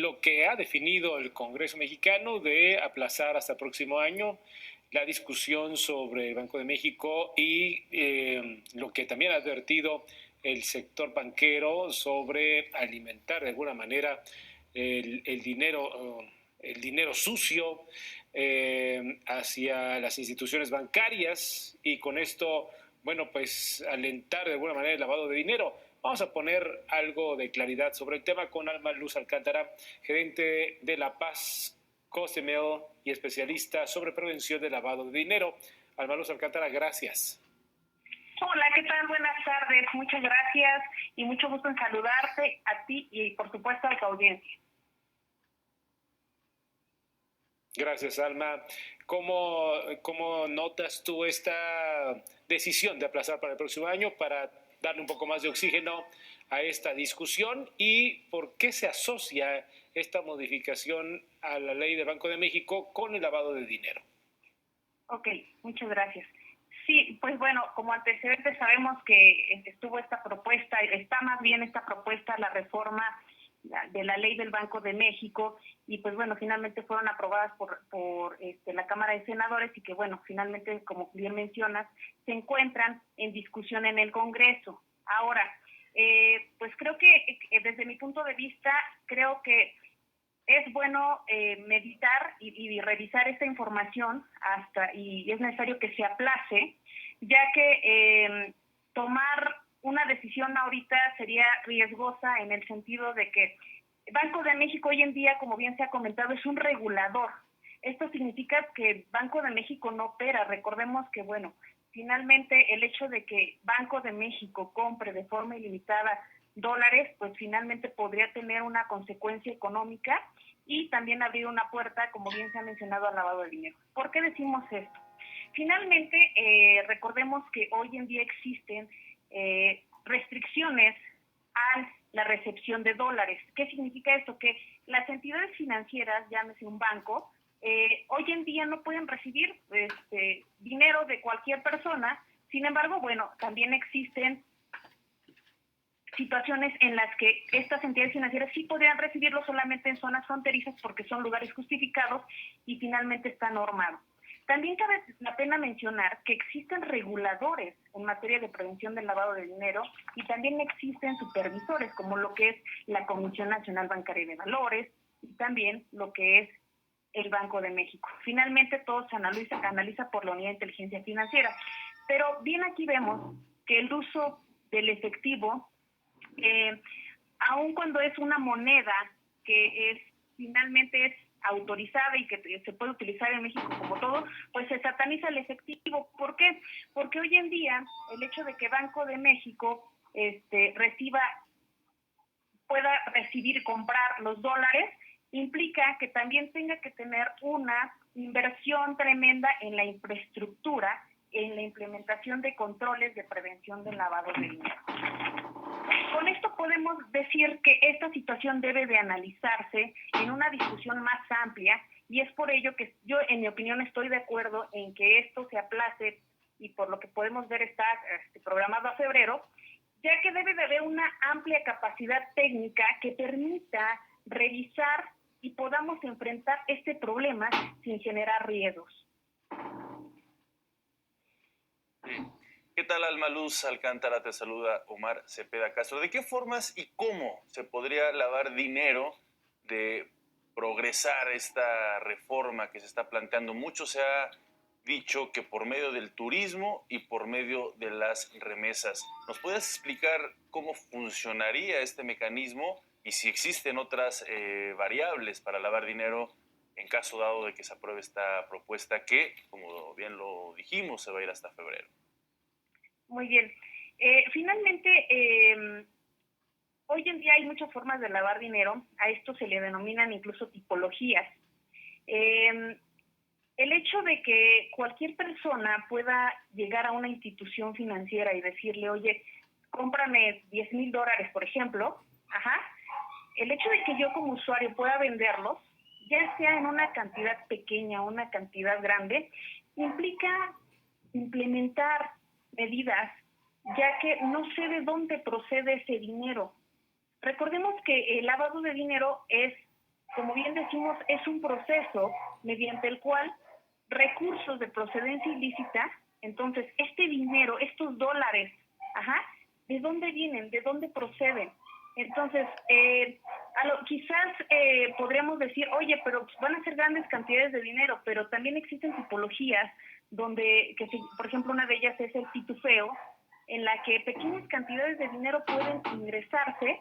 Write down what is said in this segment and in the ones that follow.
lo que ha definido el Congreso mexicano de aplazar hasta el próximo año la discusión sobre el Banco de México y lo que también ha advertido el sector banquero sobre alimentar de alguna manera el dinero sucio hacia las instituciones bancarias y con esto, bueno, pues alentar de alguna manera el lavado de dinero. Vamos a poner algo de claridad sobre el tema con Alma Luz Alcántara, gerente de La Paz Costemel y especialista sobre prevención de lavado de dinero. Alma Luz Alcántara, gracias. Hola, ¿qué tal? Buenas tardes, muchas gracias y mucho gusto en saludarte a ti y por supuesto a tu audiencia. Gracias, Alma. ¿Cómo notas tú esta decisión de aplazar para el próximo año para darle un poco más de oxígeno a esta discusión y por qué se asocia esta modificación a la ley del Banco de México con el lavado de dinero? Ok, muchas gracias. Sí, pues bueno, como antecedentes sabemos que estuvo esta propuesta, está más bien esta propuesta, la reforma de la ley del Banco de México, y pues bueno, finalmente fueron aprobadas por la Cámara de Senadores y que bueno, finalmente, como bien mencionas, se encuentran en discusión en el Congreso. Ahora, pues creo que desde mi punto de vista, creo que es bueno meditar y revisar esta información y es necesario que se aplace, ya que tomar una decisión ahorita sería riesgosa en el sentido de que Banco de México hoy en día, como bien se ha comentado, es un regulador. Esto significa que Banco de México no opera. Recordemos que, bueno, finalmente el hecho de que Banco de México compre de forma ilimitada dólares, pues finalmente podría tener una consecuencia económica y también abrir una puerta, como bien se ha mencionado, al lavado de dinero. ¿Por qué decimos esto? Finalmente, recordemos que hoy en día existen restricciones a la recepción de dólares. ¿Qué significa esto? Que las entidades financieras, llámese un banco, hoy en día no pueden recibir dinero de cualquier persona. Sin embargo, bueno, también existen situaciones en las que estas entidades financieras sí podrían recibirlo solamente en zonas fronterizas porque son lugares justificados y finalmente está normado. También cabe la pena mencionar que existen reguladores en materia de prevención del lavado de dinero y también existen supervisores, como lo que es la Comisión Nacional Bancaria de Valores y también lo que es el Banco de México. Finalmente todo se analiza por la Unidad de Inteligencia Financiera. Pero bien aquí vemos que el uso del efectivo, aun cuando es una moneda que finalmente es autorizada y que se puede utilizar en México como todo, pues se sataniza el efectivo. ¿Por qué? Porque hoy en día el hecho de que Banco de México pueda recibir y comprar los dólares implica que también tenga que tener una inversión tremenda en la infraestructura, en la implementación de controles de prevención del lavado de dinero. Con esto podemos decir que esta situación debe de analizarse en una discusión más amplia y es por ello que yo, en mi opinión, estoy de acuerdo en que esto se aplace y por lo que podemos ver está programado a febrero, ya que debe de haber una amplia capacidad técnica que permita revisar y podamos enfrentar este problema sin generar riesgos. ¿Qué tal, Alma Luz Alcántara? Te saluda Omar Cepeda Castro. ¿De qué formas y cómo se podría lavar dinero de progresar esta reforma que se está planteando? Mucho se ha dicho que por medio del turismo y por medio de las remesas. ¿Nos puedes explicar cómo funcionaría este mecanismo y si existen otras variables para lavar dinero en caso dado de que se apruebe esta propuesta que, como bien lo dijimos, se va a ir hasta febrero? Muy bien. Finalmente, hoy en día hay muchas formas de lavar dinero. A esto se le denominan incluso tipologías. El hecho de que cualquier persona pueda llegar a una institución financiera y decirle, oye, cómprame $10,000, por ejemplo, el hecho de que yo como usuario pueda venderlos, ya sea en una cantidad pequeña o una cantidad grande, implica implementar medidas, ya que no sé de dónde procede ese dinero. Recordemos que el lavado de dinero es decimos es un proceso mediante el cual recursos de procedencia ilícita, entonces este dinero, estos dólares, ¿de dónde vienen? ¿De dónde proceden? Entonces, quizás podríamos decir, oye, pero van a ser grandes cantidades de dinero, pero también existen tipologías donde, por ejemplo, una de ellas es el pitufeo, en la que pequeñas cantidades de dinero pueden ingresarse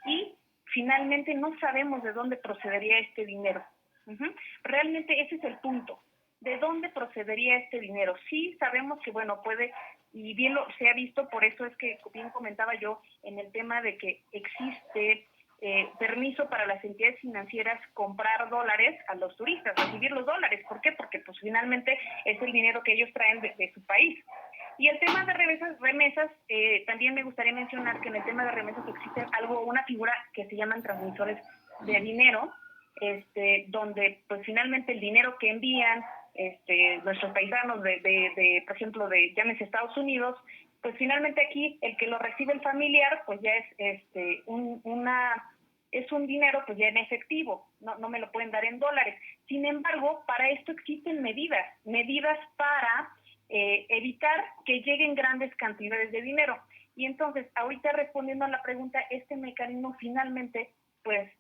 y finalmente no sabemos de dónde procedería este dinero. Realmente ese es el punto. ¿De dónde procedería este dinero? Sí sabemos que, bueno, puede, y bien se ha visto, por eso es que bien comentaba yo en el tema de que existe permiso para las entidades financieras comprar dólares a los turistas, recibir los dólares. ¿Por qué? Porque pues finalmente es el dinero que ellos traen de su país. Y el tema de remesas, también me gustaría mencionar que en el tema de remesas existe una figura que se llaman transmisores de dinero, donde pues finalmente el dinero que envían nuestros paisanos por ejemplo, llámese Estados Unidos, pues finalmente aquí el que lo recibe el familiar, pues ya es es un dinero pues ya en efectivo, no me lo pueden dar en dólares. Sin embargo, para esto existen medidas para evitar que lleguen grandes cantidades de dinero. Y entonces, ahorita respondiendo a la pregunta, este mecanismo finalmente, pues,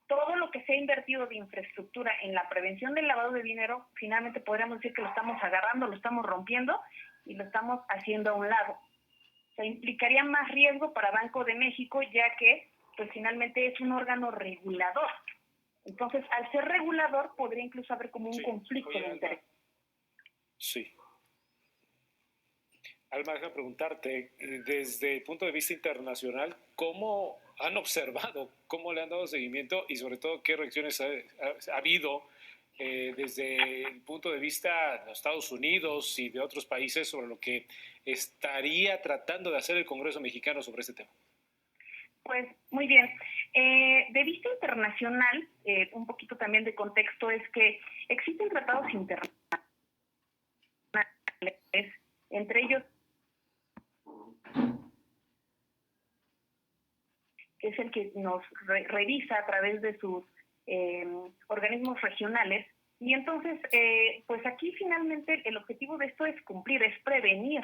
todo lo que se ha invertido de infraestructura en la prevención del lavado de dinero, finalmente podríamos decir que lo estamos agarrando, lo estamos rompiendo y lo estamos haciendo a un lado. O sea, implicaría más riesgo para Banco de México, ya que, pues, finalmente es un órgano regulador. Entonces, al ser regulador, podría incluso haber como un conflicto de interés. Sí. Alma, déjame preguntarte, desde el punto de vista internacional, ¿cómo han observado, cómo le han dado seguimiento y sobre todo qué reacciones ha habido desde el punto de vista de los Estados Unidos y de otros países sobre lo que estaría tratando de hacer el Congreso mexicano sobre este tema? Pues muy bien. De vista internacional, un poquito también de contexto, es que existen tratados internacionales, entre ellos que es el que nos revisa a través de sus organismos regionales. Y entonces, pues aquí finalmente el objetivo de esto es cumplir, es prevenir.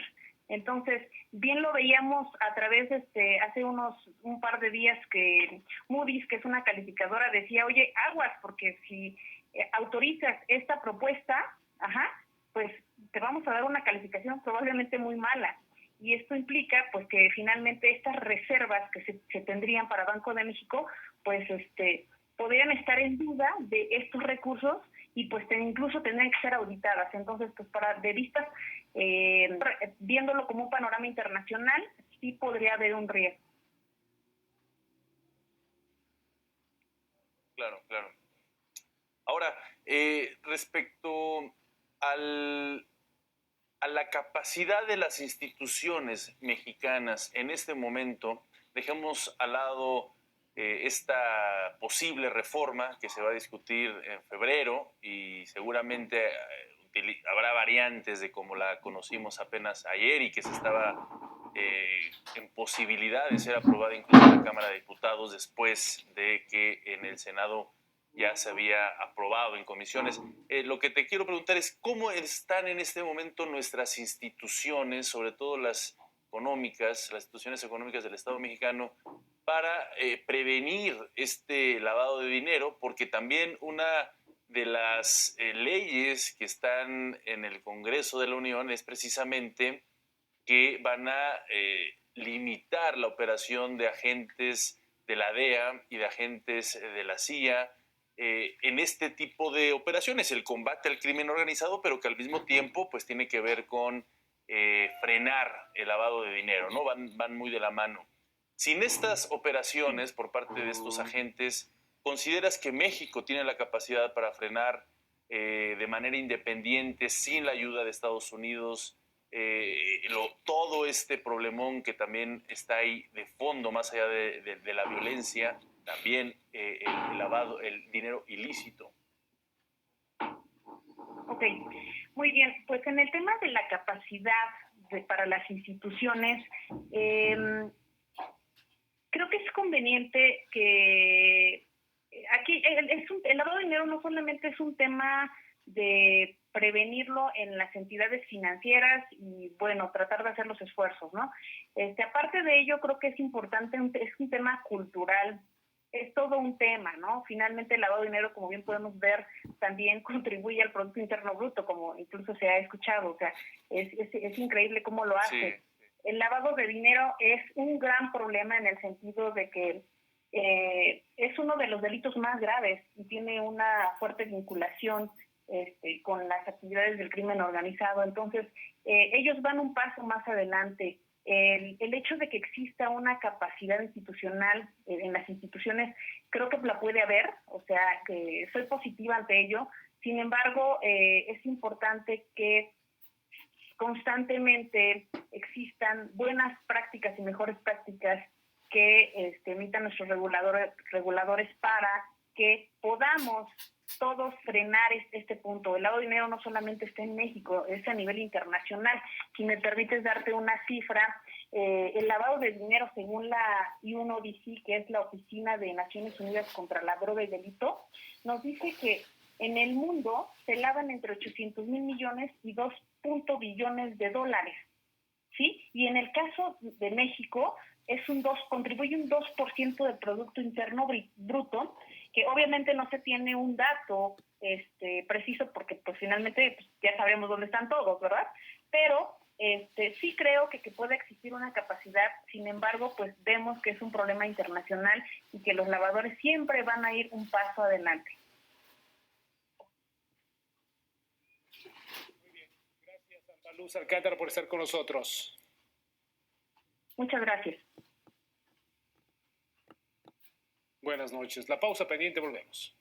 Entonces, bien lo veíamos a través de hace un par de días que Moody's, que es una calificadora, decía, oye, aguas, porque si autorizas esta propuesta, pues te vamos a dar una calificación probablemente muy mala. Y esto implica pues que finalmente estas reservas que se tendrían para Banco de México, pues podrían estar en duda de estos recursos y pues incluso tendrían que ser auditadas. Entonces, pues de vistas, viéndolo como un panorama internacional, sí podría haber un riesgo. Claro. Ahora, respecto a la capacidad de las instituciones mexicanas en este momento, dejemos al lado esta posible reforma que se va a discutir en febrero y seguramente habrá variantes de como la conocimos apenas ayer y que se estaba en posibilidad de ser aprobada incluso en la Cámara de Diputados después de que en el Senado ya se había aprobado en comisiones. Lo que te quiero preguntar es cómo están en este momento nuestras instituciones, sobre todo las económicas, las instituciones económicas del Estado mexicano, para prevenir este lavado de dinero, porque también una de las leyes que están en el Congreso de la Unión es precisamente que van a limitar la operación de agentes de la DEA y de agentes de la CIA en este tipo de operaciones, el combate al crimen organizado, pero que al mismo tiempo pues tiene que ver con frenar el lavado de dinero, ¿no? Van muy de la mano. Sin estas operaciones por parte de estos agentes, ¿consideras que México tiene la capacidad para frenar de manera independiente, sin la ayuda de Estados Unidos, todo este problemón que también está ahí de fondo, más allá de la violencia, también el lavado, el dinero ilícito? Ok, muy bien. Pues en el tema de la capacidad para las instituciones, creo que es conveniente que aquí el lavado de dinero no solamente es un tema de prevenirlo en las entidades financieras y, bueno, tratar de hacer los esfuerzos, ¿no? Aparte de ello, creo que es importante, es un tema cultural, es todo un tema, ¿no? Finalmente el lavado de dinero, como bien podemos ver, también contribuye al Producto Interno Bruto, como incluso se ha escuchado, o sea, es increíble cómo lo hace. Sí. El lavado de dinero es un gran problema en el sentido de que es uno de los delitos más graves y tiene una fuerte vinculación con las actividades del crimen organizado. Entonces, ellos van un paso más adelante. El hecho de que exista una capacidad institucional en las instituciones, creo que la puede haber, o sea, que soy positiva ante ello. Sin embargo, es importante que constantemente existan buenas prácticas y mejores prácticas que emitan nuestros reguladores para que podamos todos frenar este punto. El lavado de dinero no solamente está en México, es a nivel internacional. Si me permites darte una cifra, el lavado de dinero, según la UNODC, que es la Oficina de Naciones Unidas contra la Droga y Delito, nos dice que en el mundo se lavan entre 800 mil millones y 2 billones de dólares, ¿sí? Y en el caso de México contribuye un 2% del Producto Interno Bruto, que obviamente no se tiene un dato preciso porque pues finalmente pues, ya sabemos dónde están todos, ¿verdad? Pero sí creo que puede existir una capacidad. Sin embargo, pues vemos que es un problema internacional y que los lavadores siempre van a ir un paso adelante. Muy bien, gracias Alma Luz Alcántara por estar con nosotros. Muchas gracias. Buenas noches. La pausa pendiente, volvemos.